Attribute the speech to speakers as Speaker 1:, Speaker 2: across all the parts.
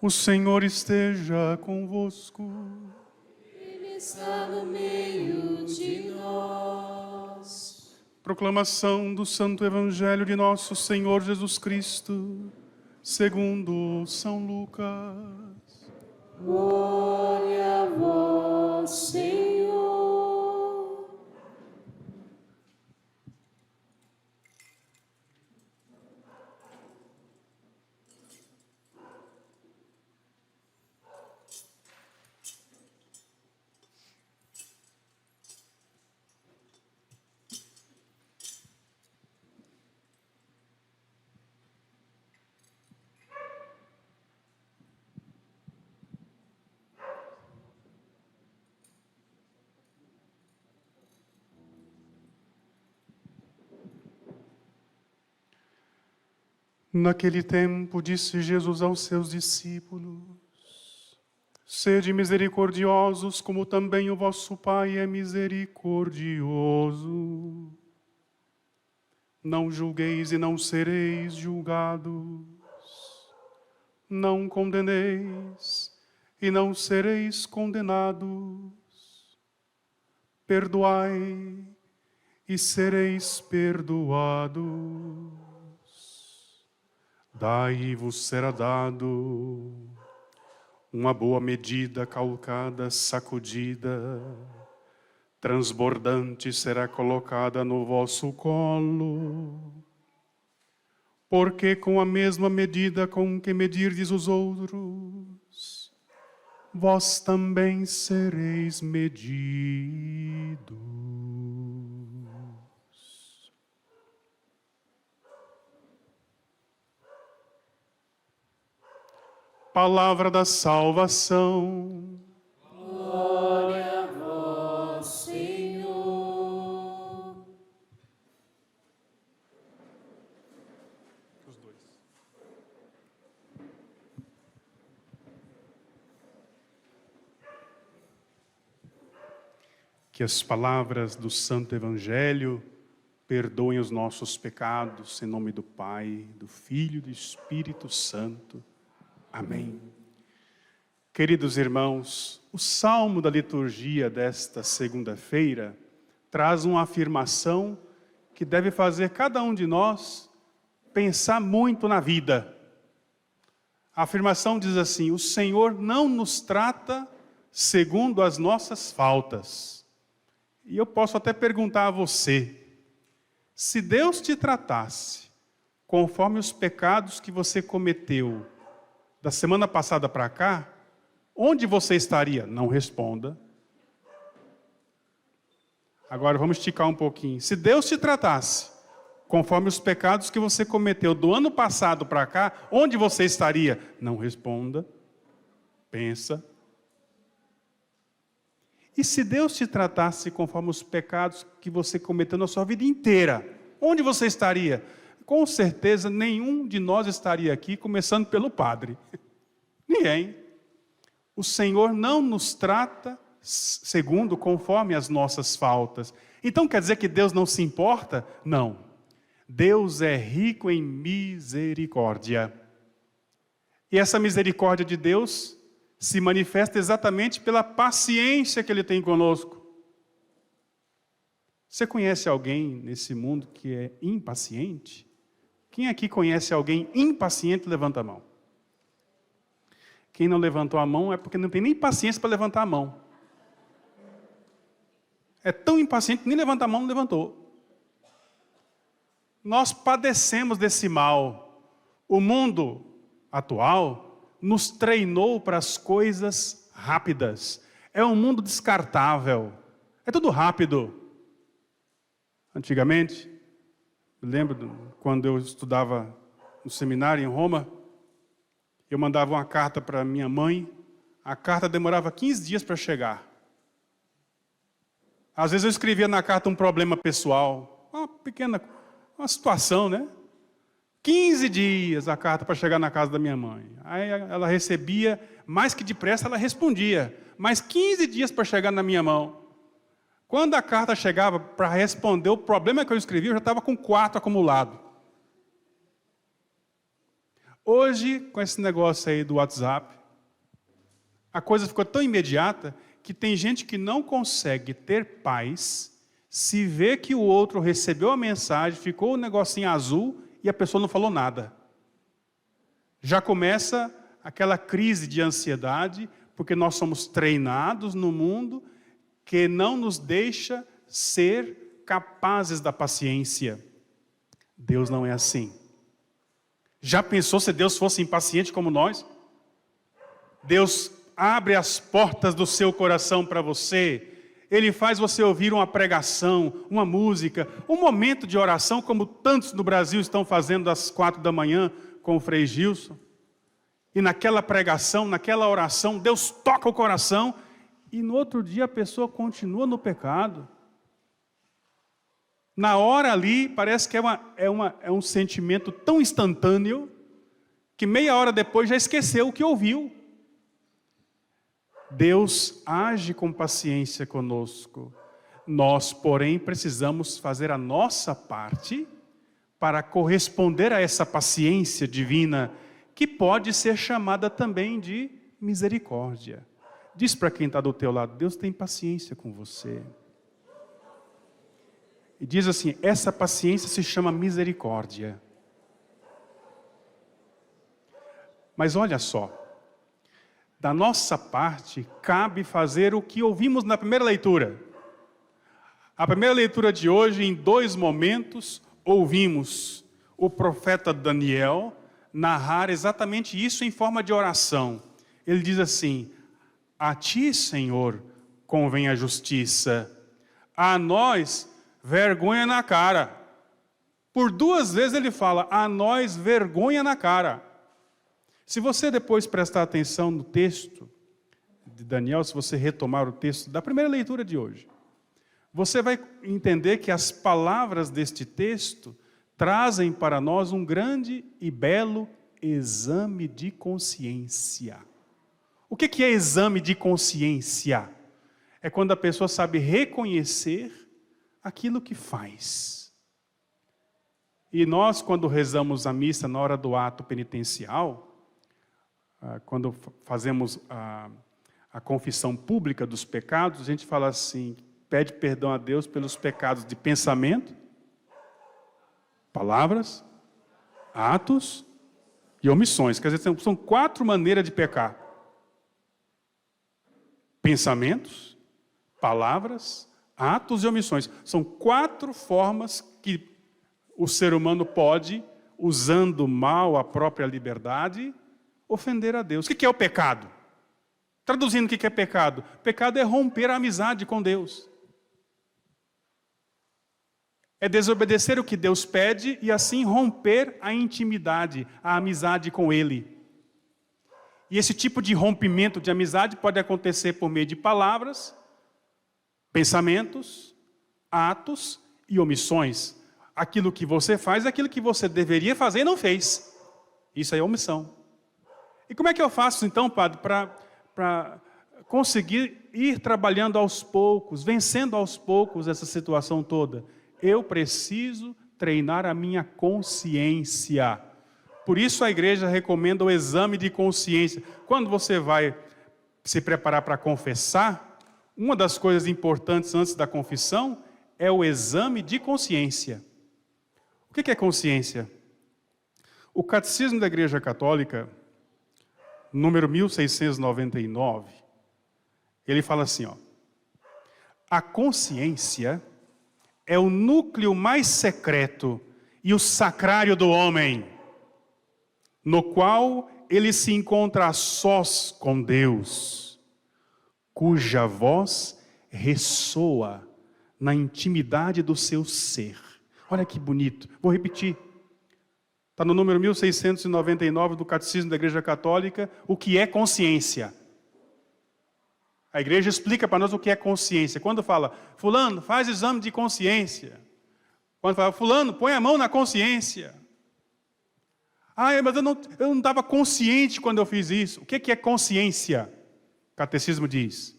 Speaker 1: O Senhor esteja convosco.
Speaker 2: Ele está no meio de nós.
Speaker 1: Proclamação do Santo Evangelho de nosso Senhor Jesus Cristo, segundo São Lucas.
Speaker 2: Glória a vós, Senhor.
Speaker 1: Naquele tempo, disse Jesus aos seus discípulos: Sede misericordiosos, como também o vosso Pai é misericordioso. Não julgueis e não sereis julgados. Não condeneis e não sereis condenados. Perdoai e sereis perdoados. Dai-vos será dado uma boa medida, calcada, sacudida, transbordante será colocada no vosso colo. Porque com a mesma medida com que medirdes os outros, vós também sereis medidos. Palavra da salvação.
Speaker 2: Glória a vós, Senhor.
Speaker 1: Os dois. Que as palavras do Santo Evangelho perdoem os nossos pecados, em nome do Pai, do Filho e do Espírito Santo. Amém. Queridos irmãos, o salmo da liturgia desta segunda-feira traz uma afirmação que deve fazer cada um de nós pensar muito na vida. A afirmação diz assim: o Senhor não nos trata segundo as nossas faltas. E eu posso até perguntar a você: se Deus te tratasse conforme os pecados que você cometeu da semana passada para cá, onde você estaria? Não responda. Agora vamos esticar um pouquinho. Se Deus te tratasse conforme os pecados que você cometeu do ano passado para cá, onde você estaria? Não responda. Pensa. E se Deus te tratasse conforme os pecados que você cometeu na sua vida inteira, onde você estaria? Com certeza nenhum de nós estaria aqui, começando pelo padre. Ninguém. O Senhor não nos trata segundo, conforme as nossas faltas. Então quer dizer que Deus não se importa? Não. Deus é rico em misericórdia. E essa misericórdia de Deus se manifesta exatamente pela paciência que Ele tem conosco. Você conhece alguém nesse mundo que é impaciente? Quem aqui conhece alguém impaciente? Levanta a mão. Quem não levantou a mão é porque não tem nem paciência para levantar a mão. É tão impaciente que nem levantar a mão não levantou. Nós padecemos desse mal. O mundo atual nos treinou para as coisas rápidas. É um mundo descartável. É tudo rápido. Antigamente, eu lembro quando eu estudava no seminário em Roma, eu mandava uma carta para minha mãe, a carta demorava 15 dias para chegar. Às vezes eu escrevia na carta um problema pessoal, uma situação, né? 15 dias a carta para chegar na casa da minha mãe. Aí ela recebia, mais que depressa ela respondia, mais 15 dias para chegar na minha mão. Quando a carta chegava para responder o problema que eu escrevi, eu já estava com 4 acumulado. Hoje, com esse negócio aí do WhatsApp, a coisa ficou tão imediata que tem gente que não consegue ter paz se vê que o outro recebeu a mensagem, ficou o negocinho azul e a pessoa não falou nada. Já começa aquela crise de ansiedade, porque nós somos treinados no mundo que não nos deixa ser capazes da paciência. Deus não é assim. Já pensou se Deus fosse impaciente como nós? Deus abre as portas do seu coração para você. Ele faz você ouvir uma pregação, uma música, um momento de oração, como tantos no Brasil estão fazendo às 4 da manhã com o Frei Gilson. E naquela pregação, naquela oração, Deus toca o coração e no outro dia a pessoa continua no pecado. Na hora ali, parece que é um sentimento tão instantâneo que meia hora depois já esqueceu o que ouviu. Deus age com paciência conosco. Nós, porém, precisamos fazer a nossa parte para corresponder a essa paciência divina, que pode ser chamada também de misericórdia. Diz para quem está do teu lado, Deus tem paciência com você. E diz assim, essa paciência se chama misericórdia. Mas olha só, da nossa parte, cabe fazer o que ouvimos na primeira leitura. A primeira leitura de hoje, em 2 momentos, ouvimos o profeta Daniel narrar exatamente isso em forma de oração. Ele diz assim, a ti, Senhor, convém a justiça, a nós, vergonha na cara. Por 2 vezes ele fala, a nós, vergonha na cara. Se você depois prestar atenção no texto de Daniel, se você retomar o texto da primeira leitura de hoje, você vai entender que as palavras deste texto trazem para nós um grande e belo exame de consciência. O que é exame de consciência? É quando a pessoa sabe reconhecer aquilo que faz. E nós, quando rezamos a missa na hora do ato penitencial, quando fazemos a confissão pública dos pecados, a gente fala assim, pede perdão a Deus pelos pecados de pensamento, palavras, atos e omissões. Quer dizer, são 4 maneiras de pecar. Pensamentos, palavras, atos e omissões. São 4 formas que o ser humano pode, usando mal a própria liberdade, ofender a Deus. O que é o pecado? Traduzindo, o que é pecado? Pecado é romper a amizade com Deus. É desobedecer o que Deus pede e assim romper a intimidade, a amizade com Ele. E esse tipo de rompimento de amizade pode acontecer por meio de palavras, pensamentos, atos e omissões. Aquilo que você faz, aquilo que você deveria fazer e não fez. Isso aí é omissão. E como é que eu faço então, padre, para conseguir ir trabalhando aos poucos, vencendo aos poucos essa situação toda? Eu preciso treinar a minha consciência. Por isso a igreja recomenda o exame de consciência. Quando você vai se preparar para confessar, uma das coisas importantes antes da confissão é o exame de consciência. O que é consciência? O Catecismo da Igreja Católica, número 1699, ele fala assim, a consciência é o núcleo mais secreto e o sacrário do homem, no qual ele se encontra a sós com Deus, cuja voz ressoa na intimidade do seu ser. Olha que bonito, vou repetir. Está no número 1699 do Catecismo da Igreja Católica, o que é consciência. A igreja explica para nós o que é consciência. Quando fala, fulano, faz exame de consciência. Quando fala, fulano, põe a mão na consciência. Mas eu não estava consciente quando eu fiz isso. O que é consciência? O catecismo diz,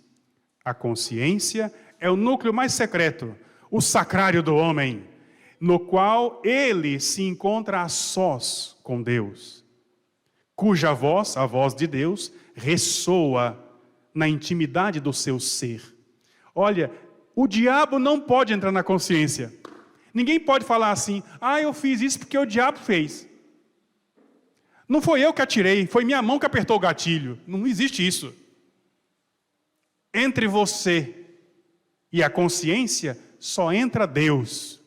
Speaker 1: a consciência é o núcleo mais secreto, o sacrário do homem, no qual ele se encontra a sós com Deus. cuja voz, a voz de Deus, ressoa na intimidade do seu ser. Olha, o diabo não pode entrar na consciência. Ninguém pode falar assim, eu fiz isso porque o diabo fez. Não foi eu que atirei, foi minha mão que apertou o gatilho. Não existe isso. Entre você e a consciência, só entra Deus.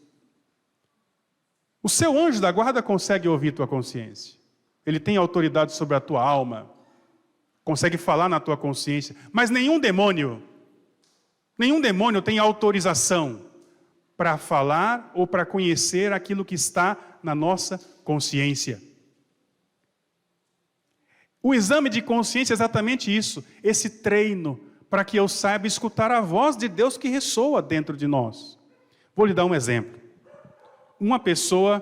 Speaker 1: O seu anjo da guarda consegue ouvir tua consciência. Ele tem autoridade sobre a tua alma. Consegue falar na tua consciência. Mas nenhum demônio tem autorização para falar ou para conhecer aquilo que está na nossa consciência. O exame de consciência é exatamente isso, esse treino para que eu saiba escutar a voz de Deus que ressoa dentro de nós. Vou lhe dar um exemplo. Uma pessoa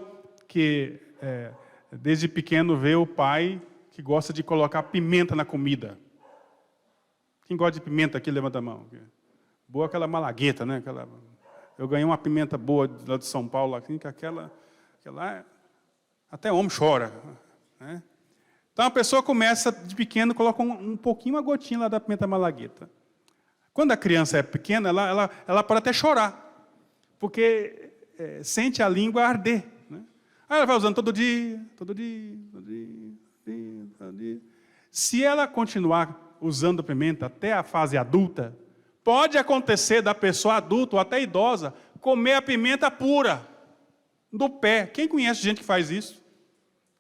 Speaker 1: que desde pequeno vê o pai que gosta de colocar pimenta na comida. Quem gosta de pimenta aqui, levanta a mão. Boa aquela malagueta, né? Eu ganhei uma pimenta boa lá de São Paulo, aqui, que aquela até homem chora. Né? Então a pessoa começa de pequeno, coloca um pouquinho, uma gotinha lá da pimenta malagueta. Quando a criança é pequena, ela pode até chorar, porque sente a língua arder. Né? Aí ela vai usando todo dia. Se ela continuar usando pimenta até a fase adulta, pode acontecer da pessoa adulta ou até idosa comer a pimenta pura, do pé. Quem conhece gente que faz isso?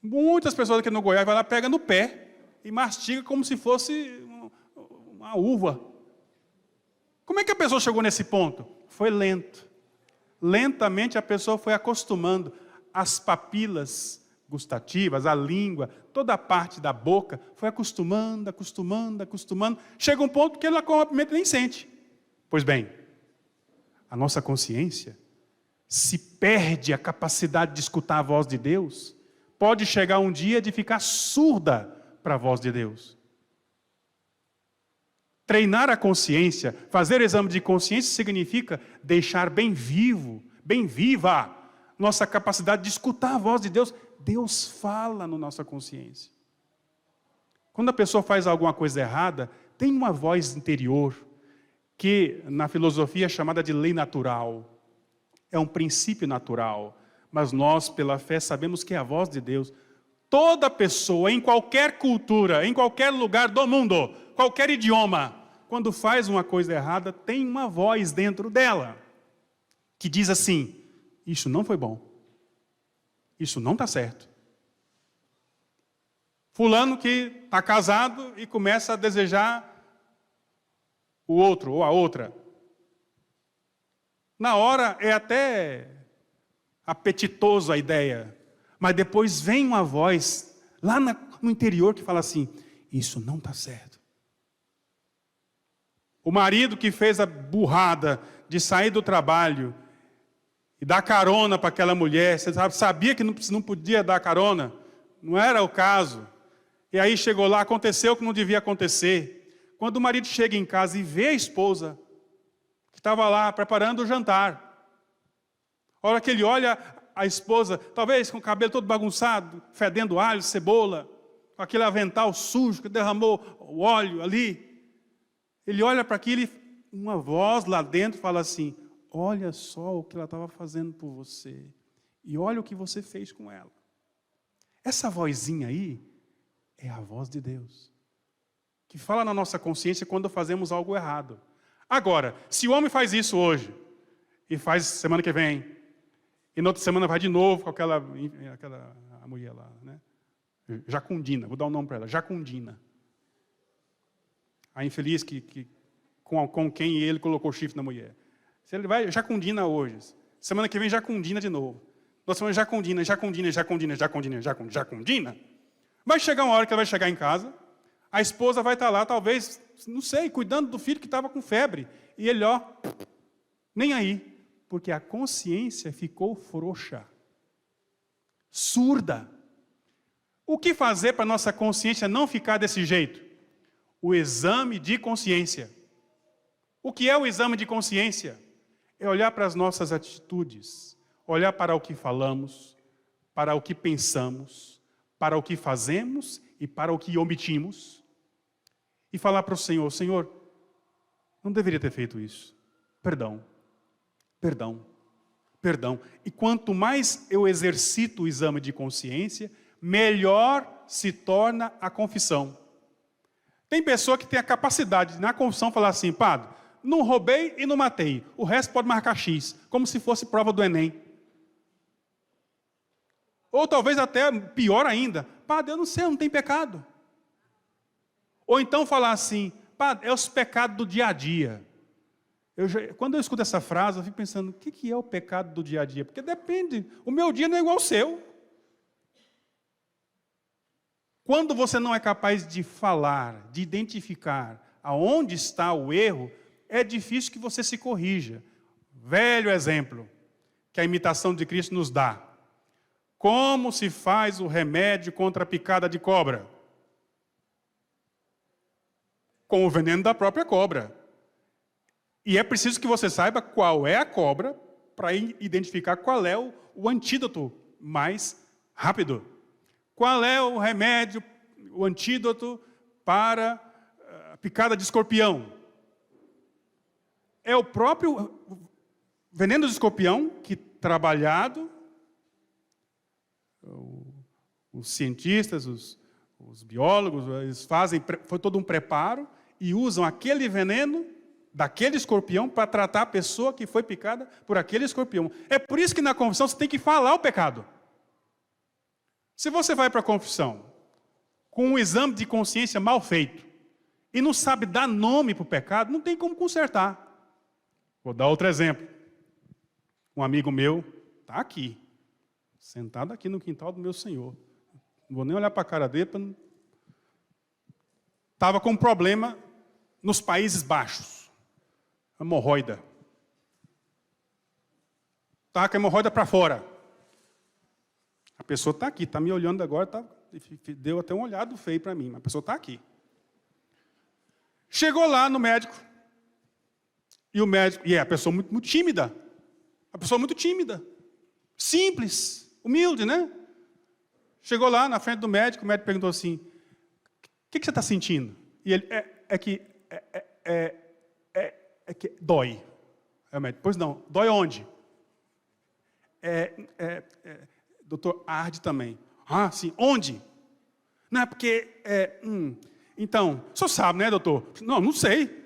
Speaker 1: Muitas pessoas aqui no Goiás vai lá, pega no pé e mastiga como se fosse uma uva. Como é que a pessoa chegou nesse ponto? Foi lento. Lentamente a pessoa foi acostumando as papilas gustativas, a língua, toda a parte da boca, foi acostumando. Chega um ponto que ela come a pimenta e nem sente. Pois bem, a nossa consciência, se perde a capacidade de escutar a voz de Deus, pode chegar um dia de ficar surda para a voz de Deus. Treinar a consciência, fazer exame de consciência significa deixar bem viva nossa capacidade de escutar a voz de Deus. Deus fala na nossa consciência. Quando a pessoa faz alguma coisa errada, tem uma voz interior, que na filosofia é chamada de lei natural. É um princípio natural. Mas nós, pela fé, sabemos que é a voz de Deus. Toda pessoa, em qualquer cultura, em qualquer lugar do mundo, qualquer idioma, quando faz uma coisa errada, tem uma voz dentro dela, que diz assim, isso não foi bom. Isso não está certo. Fulano que está casado e começa a desejar o outro ou a outra. Na hora é até apetitoso a ideia, mas depois vem uma voz lá no interior que fala assim, isso não está certo. O marido que fez a burrada de sair do trabalho e dar carona para aquela mulher, você sabia que não podia dar carona, não era o caso. E aí chegou lá, aconteceu o que não devia acontecer. Quando o marido chega em casa e vê a esposa, que estava lá preparando o jantar, a hora que ele olha a esposa, talvez com o cabelo todo bagunçado, fedendo alho, cebola, com aquele avental sujo que derramou o óleo ali, ele olha para aquilo e uma voz lá dentro fala assim, olha só o que ela estava fazendo por você, e olha o que você fez com ela. Essa vozinha aí é a voz de Deus, que fala na nossa consciência quando fazemos algo errado. Agora, se o homem faz isso hoje, e faz semana que vem, e na outra semana vai de novo com aquela a mulher lá, né? Jacundina, vou dar um nome para ela, Jacundina. A infeliz com quem ele colocou chifre na mulher. Se ele vai, Jacundina hoje, semana que vem Jacundina de novo. Nós falamos Jacundina. Vai chegar uma hora que ela vai chegar em casa, a esposa vai estar lá, talvez, não sei, cuidando do filho que estava com febre. E ele, nem aí, porque a consciência ficou frouxa, surda. O que fazer para a nossa consciência não ficar desse jeito? O exame de consciência. O que é o exame de consciência? É olhar para as nossas atitudes, olhar para o que falamos, para o que pensamos, para o que fazemos e para o que omitimos, e falar para o Senhor: Senhor, não deveria ter feito isso. Perdão, perdão, perdão. E quanto mais eu exercito o exame de consciência, melhor se torna a confissão. Tem pessoa que tem a capacidade de, na confissão, falar assim: padre, não roubei e não matei, o resto pode marcar X, como se fosse prova do Enem. Ou talvez até pior ainda: padre, eu não sei, eu não tenho pecado. Ou então falar assim: padre, é os pecados do dia a dia. Quando eu escuto essa frase, eu fico pensando: o que é o pecado do dia a dia? Porque depende, o meu dia não é igual ao seu. Quando você não é capaz de falar, de identificar aonde está o erro, é difícil que você se corrija. Velho exemplo que a imitação de Cristo nos dá. Como se faz o remédio contra a picada de cobra? Com o veneno da própria cobra. E é preciso que você saiba qual é a cobra para identificar qual é o antídoto mais rápido. Qual é o remédio, o antídoto para a picada de escorpião? É o próprio veneno de escorpião que, trabalhado, os cientistas, os biólogos, eles fazem, foi todo um preparo e usam aquele veneno daquele escorpião para tratar a pessoa que foi picada por aquele escorpião. É por isso que na confissão você tem que falar o pecado. Se você vai para a confissão com um exame de consciência mal feito e não sabe dar nome para o pecado, não tem como consertar. Vou dar outro exemplo. Um amigo meu está aqui, sentado aqui no quintal do meu Senhor. Não vou nem olhar para a cara dele. Estava com um problema nos Países Baixos. Hemorroida. Estava com a hemorroida para fora. A pessoa está aqui, está me olhando agora, deu até um olhado feio para mim, mas a pessoa está aqui. Chegou lá no médico, e o médico, e é a pessoa muito tímida, a pessoa muito tímida, simples, humilde, né? Chegou lá na frente do médico, o médico perguntou assim: o que você está sentindo? E ele, é que dói. Aí o médico: pois não, dói onde? Doutor, arde também. Ah, sim. Onde? Não é porque... Então, o senhor sabe, né, doutor? Não sei.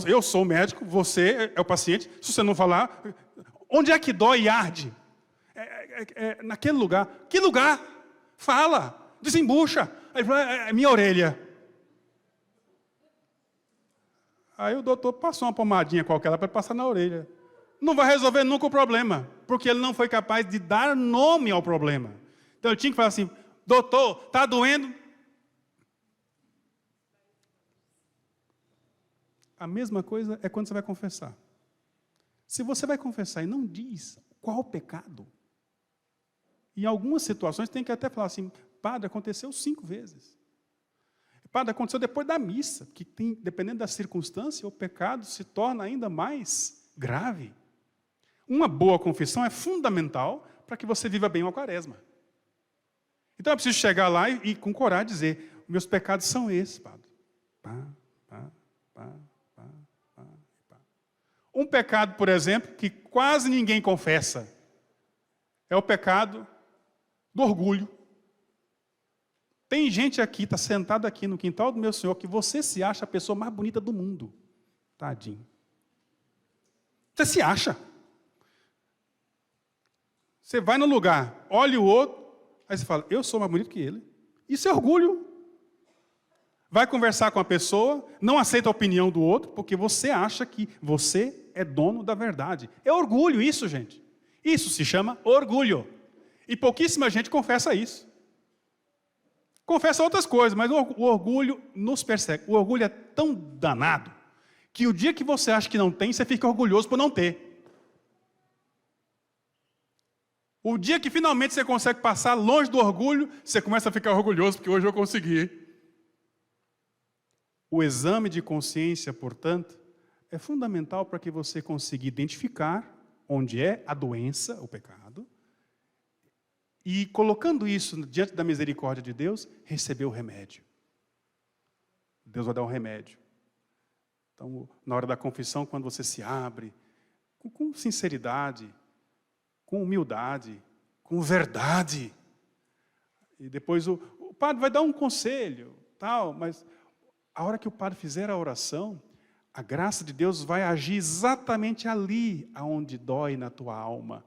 Speaker 1: Eu sou o médico, você é o paciente. Se você não falar... Onde é que dói e arde? Naquele lugar. Que lugar? Fala. Desembucha. Aí ele falou: é minha orelha. Aí o doutor passou uma pomadinha qualquer para passar na orelha. Não vai resolver nunca o problema, porque ele não foi capaz de dar nome ao problema. Então ele tinha que falar assim: doutor, está doendo? A mesma coisa é quando você vai confessar. Se você vai confessar e não diz qual o pecado, em algumas situações tem que até falar assim: padre, aconteceu 5 vezes. Padre, aconteceu depois da missa, que dependendo da circunstância, o pecado se torna ainda mais grave. Uma boa confissão é fundamental para que você viva bem uma quaresma. Então é preciso chegar lá e com coragem dizer: meus pecados são esses, padre. Um pecado, por exemplo, que quase ninguém confessa, é o pecado do orgulho. Tem gente aqui, está sentado aqui no quintal do meu Senhor, que você se acha a pessoa mais bonita do mundo. Tadinho. Você se acha. Você vai no lugar, olha o outro, aí você fala: eu sou mais bonito que ele. Isso é orgulho. Vai conversar com a pessoa, não aceita a opinião do outro, porque você acha que você é dono da verdade. É orgulho isso, gente. Isso se chama orgulho. E pouquíssima gente confessa isso. Confessa outras coisas, mas o orgulho nos persegue. O orgulho é tão danado que o dia que você acha que não tem, você fica orgulhoso por não ter. O dia que finalmente você consegue passar longe do orgulho, você começa a ficar orgulhoso, porque hoje eu consegui. O exame de consciência, portanto, é fundamental para que você consiga identificar onde é a doença, o pecado, E colocando isso diante da misericórdia de Deus, recebeu o remédio. Deus vai dar um remédio. Então, na hora da confissão, quando você se abre, com sinceridade, com humildade, com verdade, e depois o padre vai dar um conselho, tal, mas a hora que o padre fizer a oração, a graça de Deus vai agir exatamente ali, aonde dói na tua alma.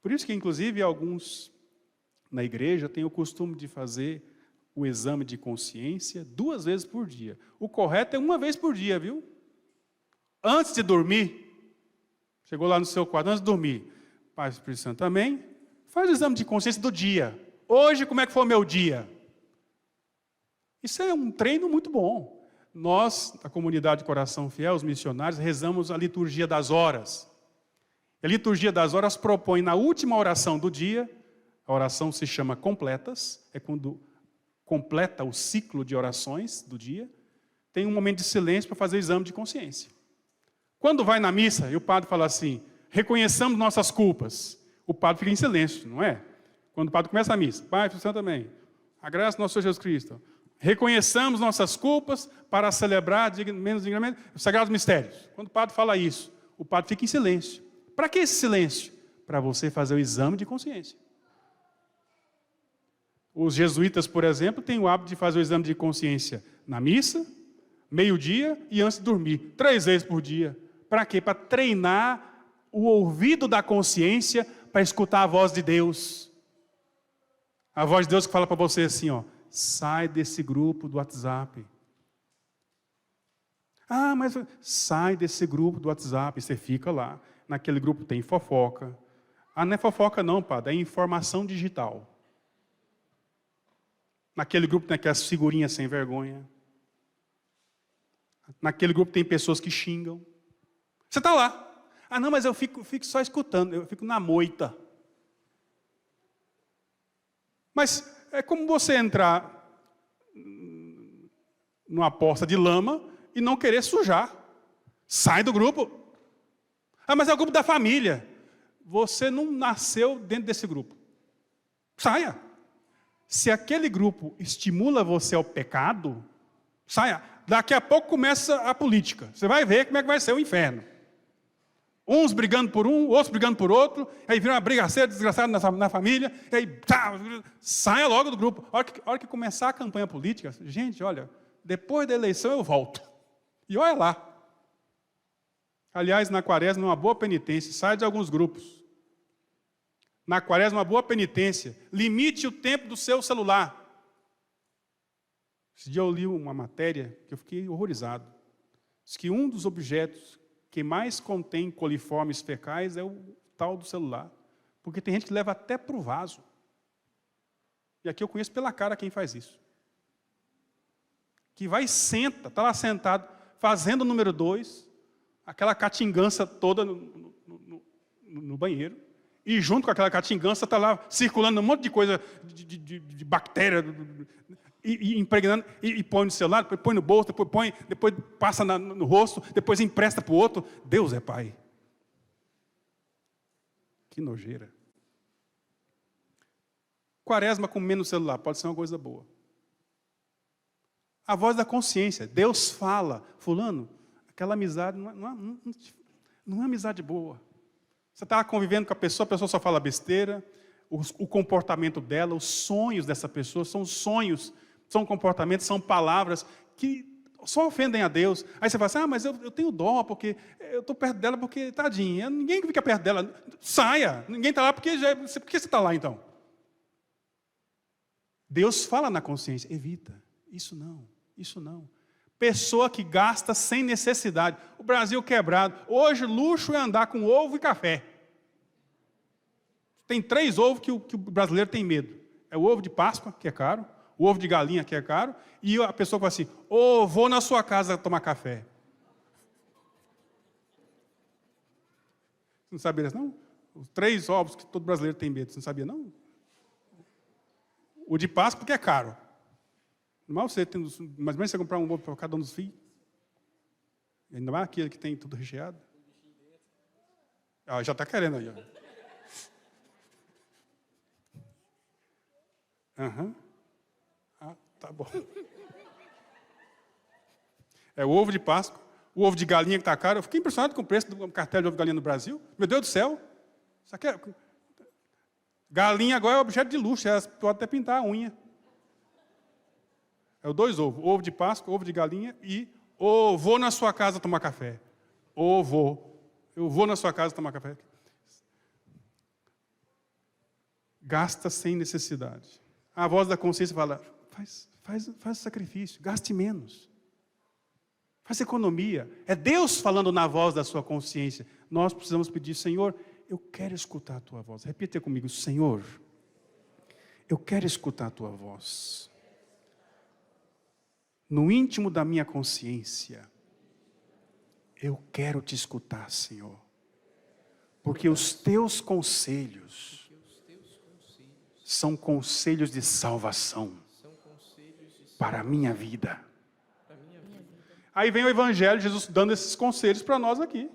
Speaker 1: Por isso que, inclusive, alguns na igreja têm o costume de fazer o exame de consciência 2 vezes por dia. O correto é 1 vez por dia, viu? Antes de dormir, chegou lá no seu quarto, antes de dormir, Pai Espírito Santo também, faz o exame de consciência do dia. Hoje, como é que foi o meu dia? Isso é um treino muito bom. Nós, da comunidade Coração Fiel, os missionários, rezamos a liturgia das horas. A liturgia das horas propõe na última oração do dia, a oração se chama completas, é quando completa o ciclo de orações do dia, tem um momento de silêncio para fazer o exame de consciência. Quando vai na missa e o padre fala assim, reconheçamos nossas culpas, o padre fica em silêncio, não é? Quando o padre começa a missa, Pai, Espírito Santo também, a graça do nosso Senhor Jesus Cristo, reconheçamos nossas culpas para celebrar menos dignamente os sagrados mistérios. Quando o padre fala isso, o padre fica em silêncio. Para que esse silêncio? Para você fazer o exame de consciência. Os jesuítas, por exemplo, têm o hábito de fazer o exame de consciência na missa, meio-dia e antes de dormir, 3 vezes por dia. Para quê? Para treinar o ouvido da consciência para escutar a voz de Deus. A voz de Deus que fala para você assim, ó, sai desse grupo do WhatsApp. Ah, mas sai desse grupo do WhatsApp, você fica lá. Naquele grupo tem fofoca. Ah, não é fofoca não, padre, é informação digital. Naquele grupo tem aquelas figurinhas sem vergonha. Naquele grupo tem pessoas que xingam. Você está lá. Ah, não, mas eu fico só escutando, eu fico na moita. Mas é como você entrar numa poça de lama e não querer sujar. Sai do grupo. Ah, mas é o grupo da família. Você não nasceu dentro desse grupo. Saia. Se aquele grupo estimula você ao pecado, saia. Daqui a pouco começa a política. Você vai ver como é que vai ser o inferno. Uns brigando por um, outros brigando por outro, aí vira uma brigaceira desgraçada na família, e aí saia logo do grupo. A hora que começar a campanha política, gente, olha, depois da eleição eu volto. E olha lá. Aliás, na quaresma, uma boa penitência, sai de alguns grupos. Na quaresma, uma boa penitência, limite o tempo do seu celular. Esse dia eu li uma matéria que eu fiquei horrorizado. Diz que um dos objetos que mais contém coliformes fecais é o tal do celular. Porque tem gente que leva até para o vaso. E aqui eu conheço pela cara quem faz isso. Que vai e senta, está lá sentado, fazendo o número 2, aquela catingança toda no banheiro, e junto com aquela catingança está lá circulando um monte de coisa, de bactéria, e impregnando, e põe no celular, depois põe no bolso, depois passa no rosto, depois empresta para o outro. Deus é Pai. Que nojeira. Quaresma com menos celular, pode ser uma coisa boa. A voz da consciência, Deus fala, fulano, aquela amizade não é amizade boa. Você está convivendo com a pessoa só fala besteira, o comportamento dela, os sonhos dessa pessoa são sonhos, são comportamentos, são palavras que só ofendem a Deus. Aí você fala assim, mas eu tenho dó, porque eu estou perto dela, porque, tadinha, ninguém fica perto dela. Saia, ninguém está lá, por que você está lá então? Deus fala na consciência, evita, isso não. Pessoa que gasta sem necessidade. O Brasil quebrado. Hoje, luxo é andar com ovo e café. Tem 3 ovos que o brasileiro tem medo. É o ovo de Páscoa, que é caro, o ovo de galinha, que é caro, e a pessoa fala assim, vou na sua casa tomar café. Você não sabia isso, não? Os 3 ovos que todo brasileiro tem medo. Você não sabia, não? O de Páscoa, porque é caro. Normal você tem, mais ou menos você comprar um ovo para cada um dos filhos. Ainda mais aquele que tem tudo recheado. Já está querendo aí. Ó. Aham. Ah, tá bom. É o ovo de Páscoa, o ovo de galinha que está caro. Eu fiquei impressionado com o preço do cartel de ovo de galinha no Brasil. Meu Deus do céu. Isso aqui é... Galinha agora é objeto de luxo, elas podem até pintar a unha. É o 2 ovos, ovo de Páscoa, ovo de galinha e vou na sua casa tomar café. Eu vou na sua casa tomar café. Gasta sem necessidade. A voz da consciência fala, faz sacrifício, gaste menos. Faz economia. É Deus falando na voz da sua consciência. Nós precisamos pedir, Senhor, eu quero escutar a tua voz. Repita comigo, Senhor, eu quero escutar a tua voz. No íntimo da minha consciência, eu quero te escutar, Senhor. Porque os teus conselhos são conselhos de salvação para a minha vida. Aí vem o Evangelho, Jesus dando esses conselhos para nós aqui.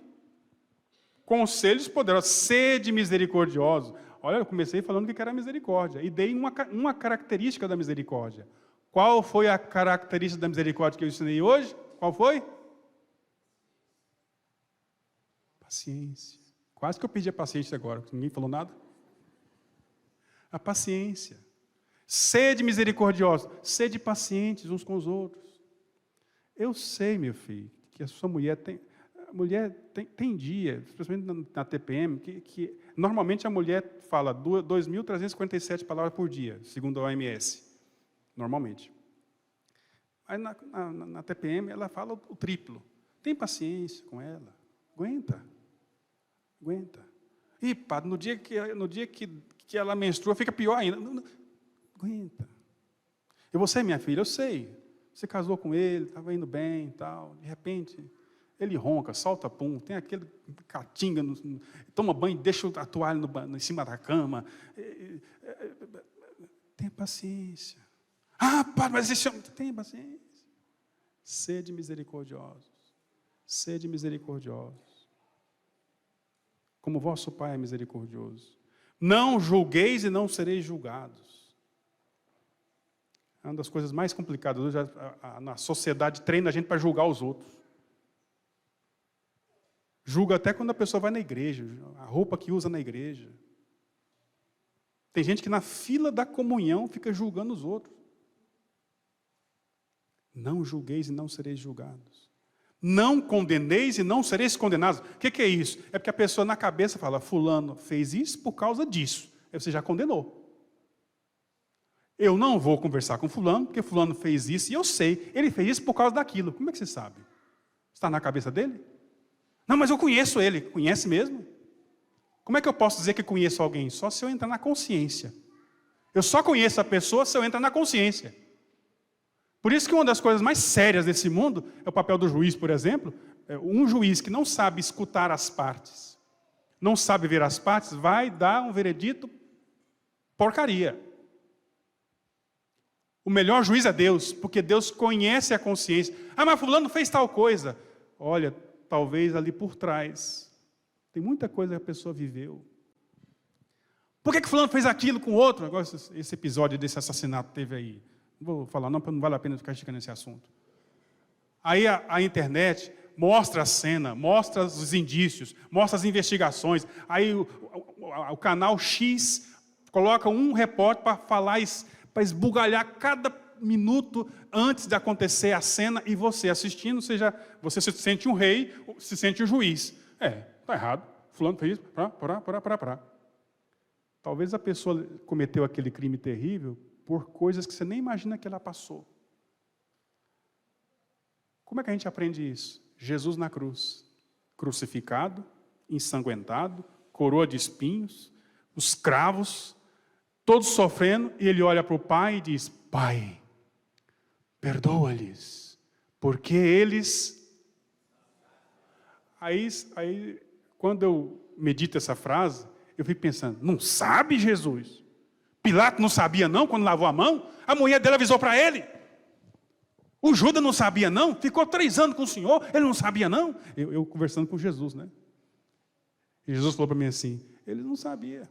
Speaker 1: Conselhos poderosos, sede misericordioso. Olha, eu comecei falando que era misericórdia. E dei uma característica da misericórdia. Qual foi a característica da misericórdia que eu ensinei hoje? Qual foi? Paciência. Quase que eu pedi a paciência agora, ninguém falou nada. A paciência. Sede misericordiosos, sede pacientes uns com os outros. Eu sei, meu filho, que a sua mulher tem... A mulher tem dia, especialmente na TPM, que normalmente a mulher fala 2.357 palavras por dia, segundo a OMS. Normalmente. Aí na TPM ela fala o triplo. Tem paciência com ela. Aguenta. E padre, no dia que ela menstrua, fica pior ainda. Não, aguenta. E você, minha filha, eu sei. Você casou com ele, estava indo bem e tal. De repente, ele ronca, solta pum, tem aquele catinga, toma banho, deixa a toalha em cima da cama. Tenha paciência. Ah, padre, mas esse homem... Tenha paciência. Sede misericordiosos. Sede misericordiosos. Como vosso Pai é misericordioso. Não julgueis e não sereis julgados. É uma das coisas mais complicadas. Hoje a sociedade treina a gente para julgar os outros. Julga até quando a pessoa vai na igreja, a roupa que usa na igreja. Tem gente que na fila da comunhão fica julgando os outros. Não julgueis e não sereis julgados. Não condeneis e não sereis condenados. O que é isso? É porque a pessoa na cabeça fala, fulano fez isso por causa disso. Aí você já condenou. Eu não vou conversar com fulano, porque fulano fez isso, e eu sei, ele fez isso por causa daquilo. Como é que você sabe? Está na cabeça dele? Não, mas eu conheço ele. Conhece mesmo? Como é que eu posso dizer que conheço alguém? Só se eu entrar na consciência. Eu só conheço a pessoa se eu entrar na consciência. Por isso que uma das coisas mais sérias desse mundo é o papel do juiz, por exemplo. Um juiz que não sabe escutar as partes, não sabe ver as partes, vai dar um veredito porcaria. O melhor juiz é Deus, porque Deus conhece a consciência. Ah, mas fulano fez tal coisa. Olha, talvez ali por trás, tem muita coisa que a pessoa viveu. Por que fulano fez aquilo com o outro? Agora esse episódio desse assassinato teve aí. Não vou falar não, porque não vale a pena ficar esticando nesse assunto. Aí a internet mostra a cena, mostra os indícios, mostra as investigações. Aí o canal X coloca um repórter para falar, para esbugalhar cada minuto antes de acontecer a cena, e você assistindo, você se sente um rei, se sente um juiz. Está errado. Fulano fez isso. Talvez a pessoa cometeu aquele crime terrível por coisas que você nem imagina que ela passou. Como é que a gente aprende isso? Jesus na cruz, crucificado, ensanguentado, coroa de espinhos, os cravos, todos sofrendo, e ele olha para o Pai e diz, Pai, perdoa-lhes, porque eles... Aí, quando eu medito essa frase, eu fico pensando, não sabe Jesus? Pilato não sabia não, quando lavou a mão? A mulher dele avisou para ele. O Judas não sabia não? Ficou 3 anos com o Senhor, ele não sabia não? Eu conversando com Jesus, né? E Jesus falou para mim assim, ele não sabia.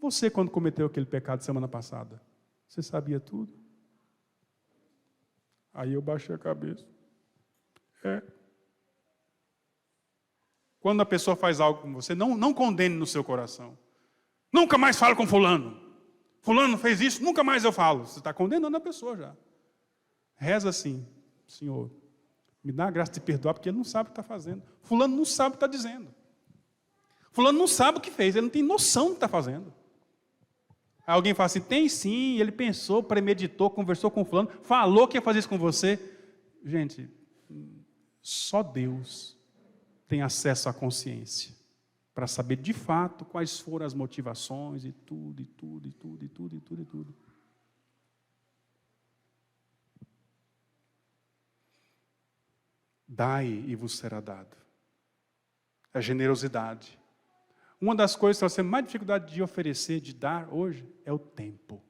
Speaker 1: Você, quando cometeu aquele pecado semana passada, você sabia tudo? Aí eu baixei a cabeça. Quando a pessoa faz algo com você, não condene no seu coração. Nunca mais falo com fulano. Fulano fez isso, nunca mais eu falo. Você está condenando a pessoa já. Reza assim: Senhor, me dá a graça de perdoar, porque ele não sabe o que está fazendo. Fulano não sabe o que está dizendo. Fulano não sabe o que fez, ele não tem noção do que está fazendo. Aí alguém fala assim: tem sim, ele pensou, premeditou, conversou com fulano, falou que ia fazer isso com você. Gente, só Deus tem acesso à consciência para saber de fato quais foram as motivações e tudo. Dai e vos será dado. A generosidade. Uma das coisas que nós temos mais dificuldade de oferecer, de dar hoje, é o tempo.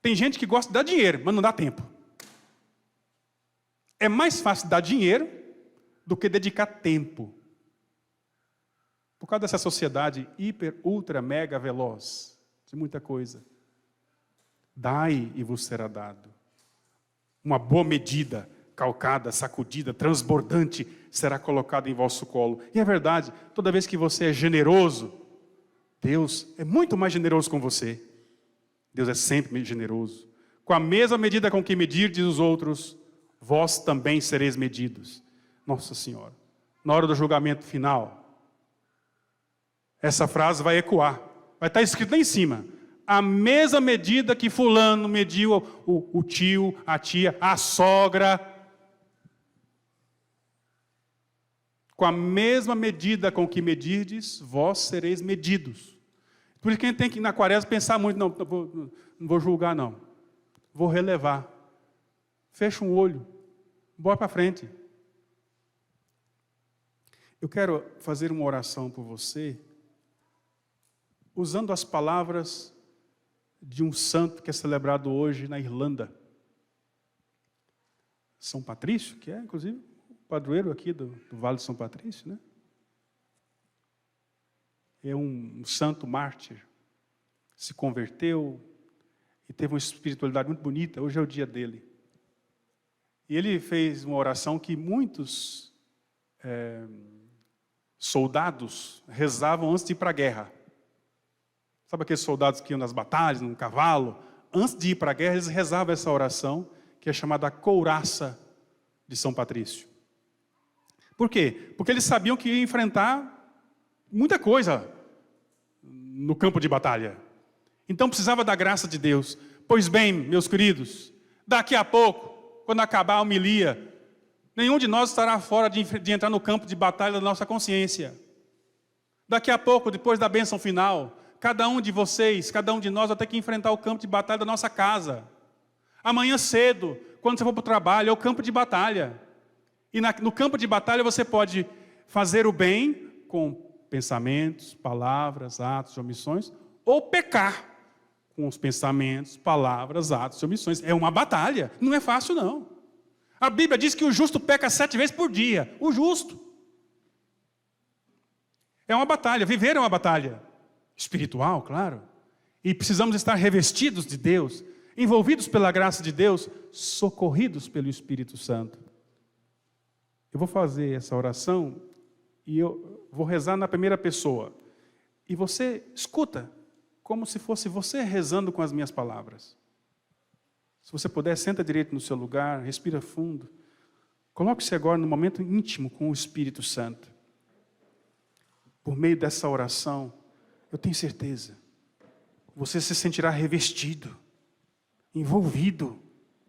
Speaker 1: Tem gente que gosta de dar dinheiro, mas não dá tempo. É mais fácil dar dinheiro do que dedicar tempo. Por causa dessa sociedade hiper, ultra, mega veloz, de muita coisa. Dai e vos será dado. Uma boa medida, calcada, sacudida, transbordante, será colocada em vosso colo. E é verdade, toda vez que você é generoso, Deus é muito mais generoso com você. Deus é sempre generoso. Com a mesma medida com que medirdes os outros, vós também sereis medidos. Nossa Senhora, na hora do julgamento final, essa frase vai ecoar, vai estar escrito lá em cima: a mesma medida que fulano mediu o tio, a tia, a sogra, com a mesma medida com que medirdes, vós sereis medidos. Por isso que a gente tem que, na quaresma, pensar muito: não vou julgar não, vou relevar. Fecha um olho, bora para frente. Eu quero fazer uma oração por você, usando as palavras de um santo que é celebrado hoje na Irlanda. São Patrício, que é, inclusive, o padroeiro aqui do Vale de São Patrício, né? É um santo mártir, se converteu e teve uma espiritualidade muito bonita. Hoje é o dia dele. E ele fez uma oração que muitos soldados rezavam antes de ir para a guerra. Sabe aqueles soldados que iam nas batalhas, num cavalo? Antes de ir para a guerra, eles rezavam essa oração, que é chamada Couraça de São Patrício. Por quê? Porque eles sabiam que ia enfrentar muita coisa no campo de batalha. Então precisava da graça de Deus. Pois bem, meus queridos, daqui a pouco, quando acabar a homilia, nenhum de nós estará fora de entrar no campo de batalha da nossa consciência. Daqui a pouco, depois da bênção final, cada um de vocês, cada um de nós vai ter que enfrentar o campo de batalha da nossa casa. Amanhã cedo, quando você for para o trabalho, é o campo de batalha. E no campo de batalha você pode fazer o bem com pensamentos, palavras, atos e omissões, ou pecar com os pensamentos, palavras, atos e omissões. É uma batalha, não é fácil não. A Bíblia diz que o justo peca 7 vezes por dia. O justo. É uma batalha, viver é uma batalha. Espiritual, claro. E precisamos estar revestidos de Deus, envolvidos pela graça de Deus, socorridos pelo Espírito Santo. Eu vou fazer essa oração e eu vou rezar na primeira pessoa. E você escuta, como se fosse você rezando com as minhas palavras. Se você puder, senta direito no seu lugar, respira fundo. Coloque-se agora no momento íntimo com o Espírito Santo. Por meio dessa oração, eu tenho certeza, você se sentirá revestido, envolvido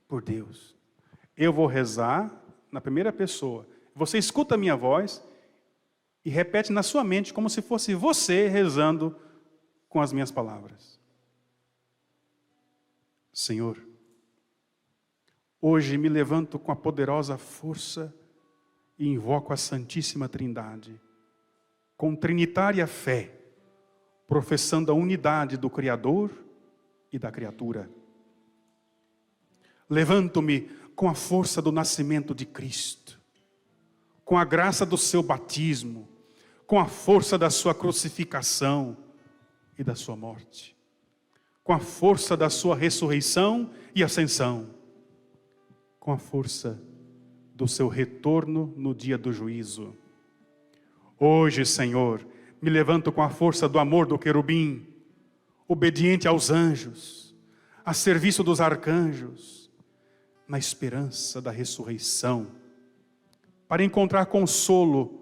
Speaker 1: por Deus. Eu vou rezar na primeira pessoa. Você escuta a minha voz e repete na sua mente como se fosse você rezando com as minhas palavras. Senhor, hoje me levanto com a poderosa força e invoco a Santíssima Trindade, com trinitária fé, professando a unidade do Criador e da criatura. Levanto-me com a força do nascimento de Cristo, com a graça do seu batismo, com a força da sua crucificação, e da sua morte, com a força da sua ressurreição e ascensão, com a força do seu retorno no dia do juízo. Hoje, Senhor, me levanto com a força do amor do querubim, obediente aos anjos, a serviço dos arcanjos, na esperança da ressurreição, para encontrar consolo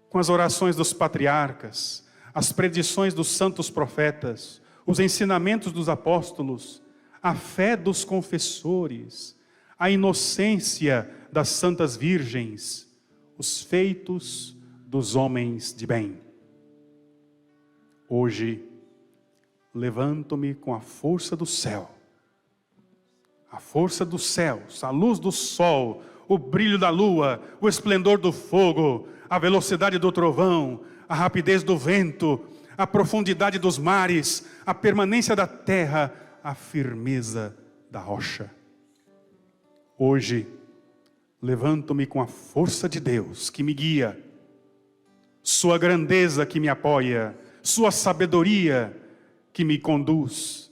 Speaker 1: com as orações dos patriarcas, as predições dos santos profetas, os ensinamentos dos apóstolos, a fé dos confessores, a inocência das santas virgens, os feitos dos homens de bem. Hoje, levanto-me com a força do céu, a força dos céus, a luz do sol, o brilho da lua, o esplendor do fogo, a velocidade do trovão, a rapidez do vento, a profundidade dos mares, a permanência da terra, a firmeza da rocha. Hoje, levanto-me com a força de Deus que me guia, sua grandeza que me apoia, sua sabedoria que me conduz,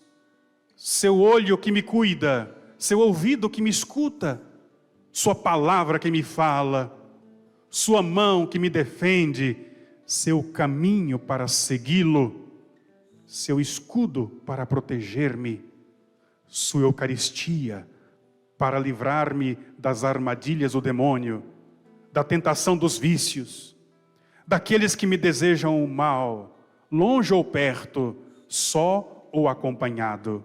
Speaker 1: seu olho que me cuida, seu ouvido que me escuta, sua palavra que me fala, sua mão que me defende, seu caminho para segui-lo, seu escudo para proteger-me, sua Eucaristia para livrar-me das armadilhas do demônio, da tentação dos vícios, daqueles que me desejam o mal, longe ou perto, só ou acompanhado.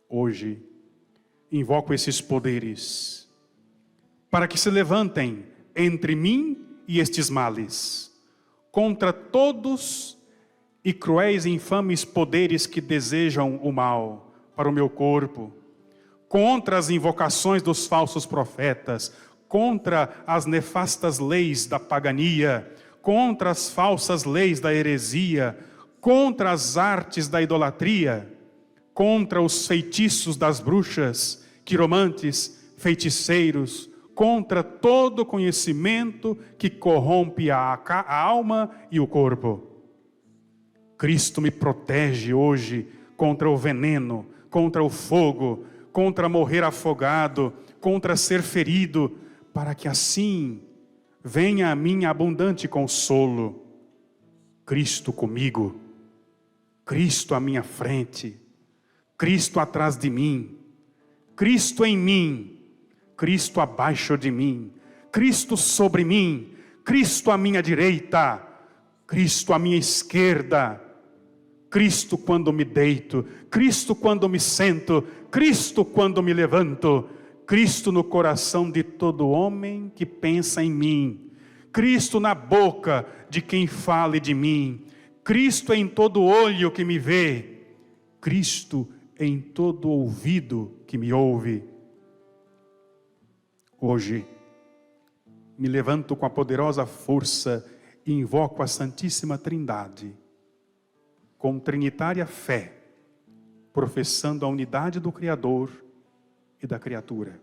Speaker 1: Hoje, invoco esses poderes para que se levantem entre mim e estes males, contra todos e cruéis e infames poderes que desejam o mal para o meu corpo, contra as invocações dos falsos profetas, contra as nefastas leis da pagania, contra as falsas leis da heresia, contra as artes da idolatria, contra os feitiços das bruxas, quiromantes, feiticeiros, contra todo conhecimento que corrompe a alma e o corpo. Cristo me protege hoje contra o veneno, contra o fogo, contra morrer afogado, contra ser ferido, para que assim venha a mim abundante consolo. Cristo comigo, Cristo à minha frente, Cristo atrás de mim, Cristo em mim, Cristo abaixo de mim, Cristo sobre mim, Cristo à minha direita, Cristo à minha esquerda, Cristo quando me deito, Cristo quando me sento, Cristo quando me levanto, Cristo no coração de todo homem que pensa em mim, Cristo na boca de quem fale de mim, Cristo em todo olho que me vê, Cristo em todo ouvido que me ouve. Hoje, me levanto com a poderosa força e invoco a Santíssima Trindade, com trinitária fé, professando a unidade do Criador e da criatura.